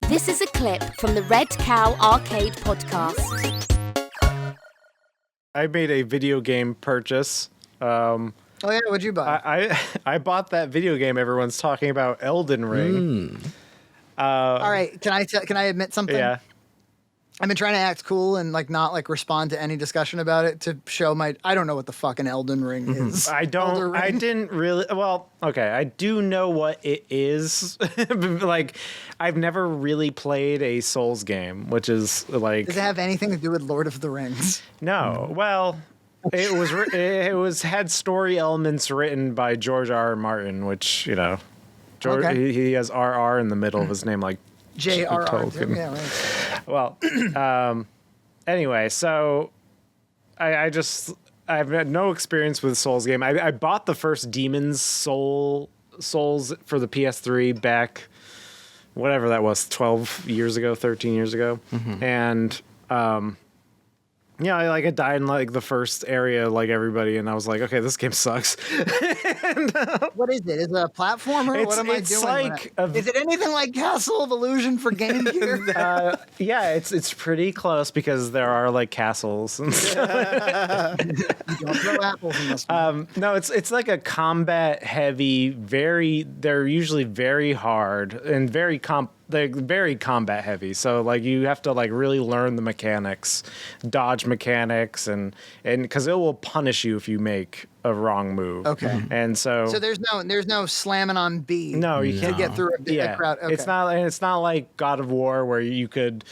This is a clip from the Red Cow Arcade podcast. I made a video game purchase. Oh yeah, what'd you buy? I bought that video game everyone's talking about, Elden Ring. All right, can I admit something? Yeah. I've been trying to act cool and not respond to any discussion about it to show I don't know what the fucking Elden Ring is. I didn't really. Well, okay, I do know what it is. Like, I've never really played a Souls game, which is like. Does it have anything to do with Lord of the Rings? No. Well, it had story elements written by George R. R. Martin, which George he has RR in the middle of his name, like J.R.R. Tolkien. Yeah, right. Well, anyway, so I've had no experience with Souls game. I bought the first Demon's Souls for the PS3 back, whatever that was, 12 years ago, 13 years ago. Mm-hmm. And, I died in the first area like everybody, and I was like, okay, this game sucks. What is it? Is it a platformer? What am I doing? Is it anything like Castle of Illusion for Game Gear? Yeah, it's pretty close because there are castles and stuff. You don't throw apples in this one. No, it's like a combat heavy. They're usually very hard and very combat heavy. So you have to really learn the mechanics, dodge mechanics, and because it will punish you if you make a wrong move. Okay. And so there's no slamming on B. No, you can't get through a crowd. Okay. It's not like God of War where you could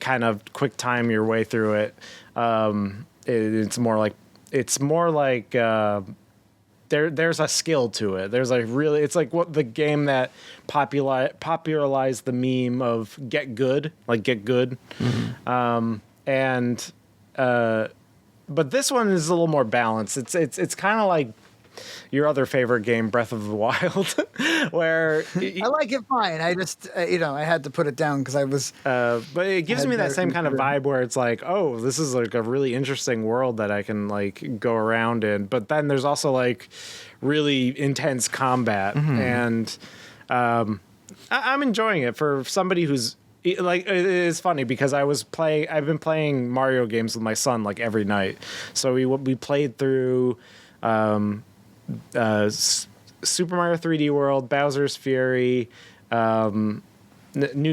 kind of quick time your way through it. It's more like there's a skill to it. There's it's like what the game that popularized the meme of get good. Mm-hmm. But this one is a little more balanced. It's kind of like your other favorite game, Breath of the Wild, where I like it fine. I just I had to put it down because I was. But it gives me that same kind of vibe where it's like, oh, this is a really interesting world that I can go around in. But then there's also really intense combat, mm-hmm. and I'm enjoying it for somebody who's. It's funny because I've been playing Mario games with my son every night. So we played through Super Mario 3D World, Bowser's Fury, New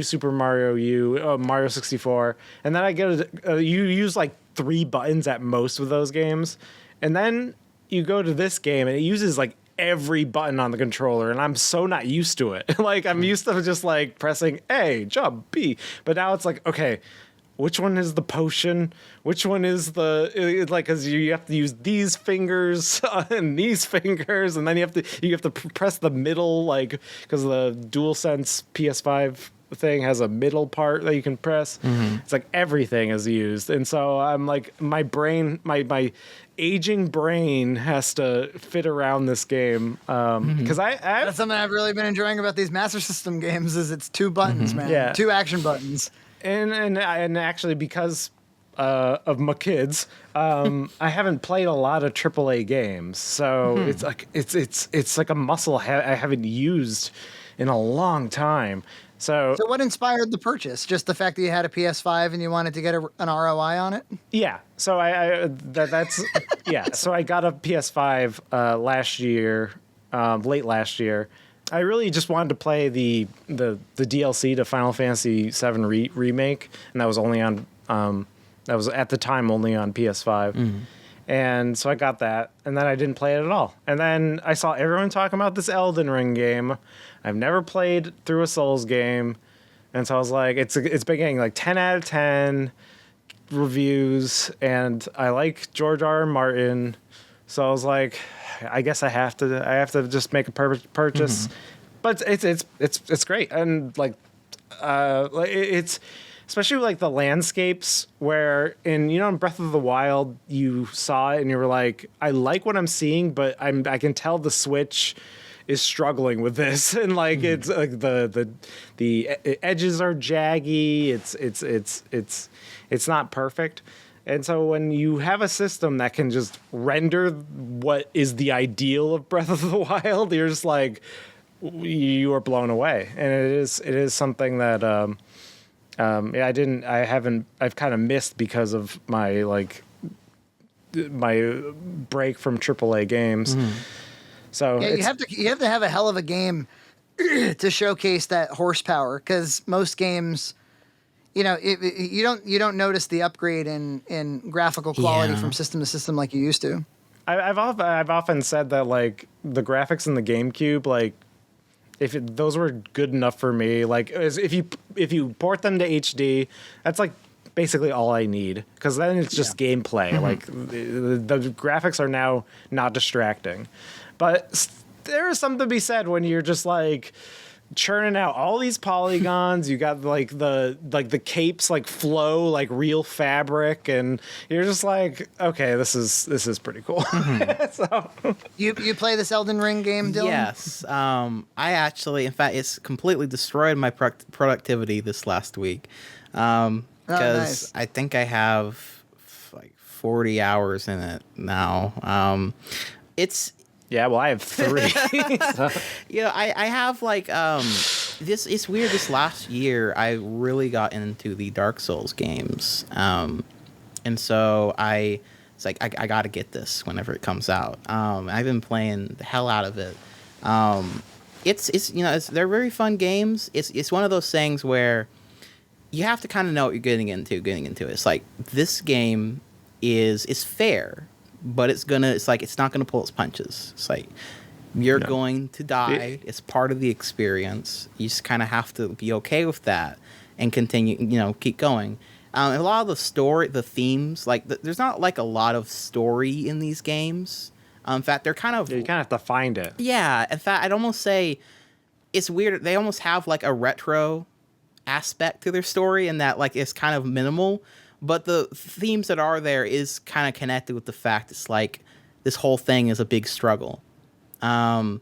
Super Mario U, Mario 64, and then I go to you use 3 buttons at most with those games, and then you go to this game and it uses every button on the controller, and I'm so not used to it. I'm used to just pressing A, jump, B, but now it's okay, which one is the potion? Which one is the because you have to use these fingers and these fingers, and then you have to press the middle because the DualSense PS5 thing has a middle part that you can press. Mm-hmm. It's everything is used, and so I'm my brain, my aging brain has to fit around this game because that's something I've really been enjoying about these Master System games is it's 2 buttons, mm-hmm. man. Yeah. 2 action buttons. And actually because of my kids, I haven't played a lot of AAA games, so it's like a muscle I haven't used in a long time. So what inspired the purchase? Just the fact that you had a PS5 and you wanted to get an ROI on it? Yeah. So that's yeah. So I got a PS5 last year, late last year. I really just wanted to play the DLC to Final Fantasy VII Remake, and that was only on that was at the time only on PS5. Mm-hmm. And so I got that, and then I didn't play it at all. And then I saw everyone talking about this Elden Ring game. I've never played through a Souls game, and so I was like, it's been getting 10 out of 10 reviews, and I like George R. R. Martin, so I was like, I guess I have to just make a purchase. Mm-hmm. But it's great, and it's. Especially the landscapes where in Breath of the Wild you saw it and you were like, I like what I'm seeing, but I can tell the Switch is struggling with this, and it's the edges are jaggy. It's not perfect, and so when you have a system that can just render what is the ideal of Breath of the Wild, you're just like, you are blown away, and it is something that I've kind of missed because of my break from AAA games. So yeah, you have to have a hell of a game to showcase that horsepower, because most games, you don't notice the upgrade in graphical quality from system to system like you used to. I've often said that like the graphics in the GameCube, like those were good enough for me. Like if you port them to HD, that's like basically all I need, because then it's just gameplay. Like the graphics are now not distracting, but there is something to be said when you're just like churning out all these polygons. You got like the capes like flow like real fabric, and you're just like, okay, this is pretty cool. So you play this Elden Ring game, Dylan? Yes. I actually, in fact, it's completely destroyed my productivity this last week, because nice. I think I have like 40 hours in it now. Yeah, well, I have 3. Yeah, I have like this. It's weird. This last year, I really got into the Dark Souls games, and so it's like I got to get this whenever it comes out. I've been playing the hell out of it. They're very fun games. It's one of those things where you have to kind of know what you're getting into. It's like this game is fair, but it's not gonna pull its punches. It's like you're going to die. It's part of the experience. You just kind of have to be okay with that and continue. Keep going. A lot of the story, the themes, like there's not like a lot of story in these games. In fact, they're kind of you kind of have to find it. Yeah. In fact, I'd almost say it's weird. They almost have like a retro aspect to their story, in that like it's kind of minimal. But the themes that are there is kind of connected with the fact it's like this whole thing is a big struggle. And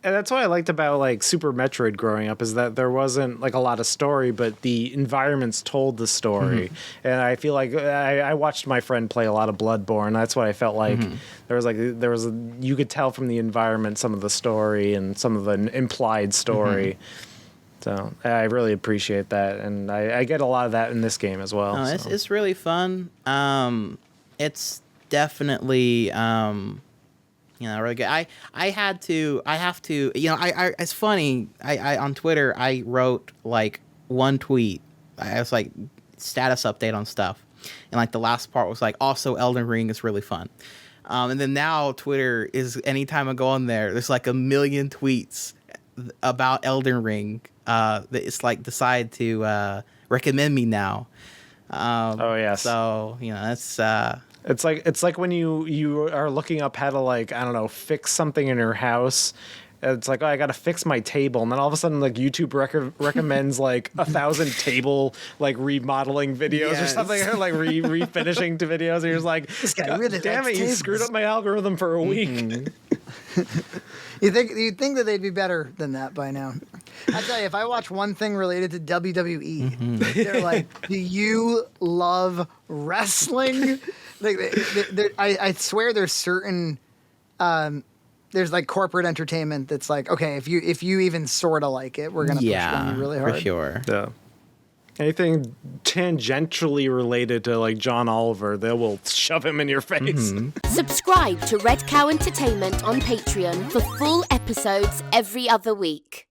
that's what I liked about like Super Metroid growing up, is that there wasn't like a lot of story, but the environments told the story. And I feel like I watched my friend play a lot of Bloodborne. That's what I felt like. You could tell from the environment some of the story and some of the implied story. So I really appreciate that, and I get a lot of that in this game as well. It's really fun. It's definitely really good. I have to. It's funny. I on Twitter I wrote like one tweet. I was like status update on stuff, and like the last part was like, also Elden Ring is really fun. And then now Twitter is, anytime I go on there's like a million tweets about Elden Ring. It's like decide to recommend me now. Oh yes. So that's it's like when you are looking up how to, like, I don't know, fix something in your house. It's like, oh, I got to fix my table, and then all of a sudden, like, YouTube recommends like 1,000 table like remodeling videos or something, or like refinishing to videos. And you're just like, this guy really damn it, you screwed up my algorithm for a week. You'd think that they'd be better than that by now. I tell you, if I watch one thing related to WWE, they're like, "Do you love wrestling?" Like, I swear, there's certain, there's like corporate entertainment that's like, okay, if you even sort of like it, we're gonna push on you really hard. For sure. Yeah. Anything tangentially related to like John Oliver, they will shove him in your face. Subscribe to Red Cow Entertainment on Patreon for full episodes every other week.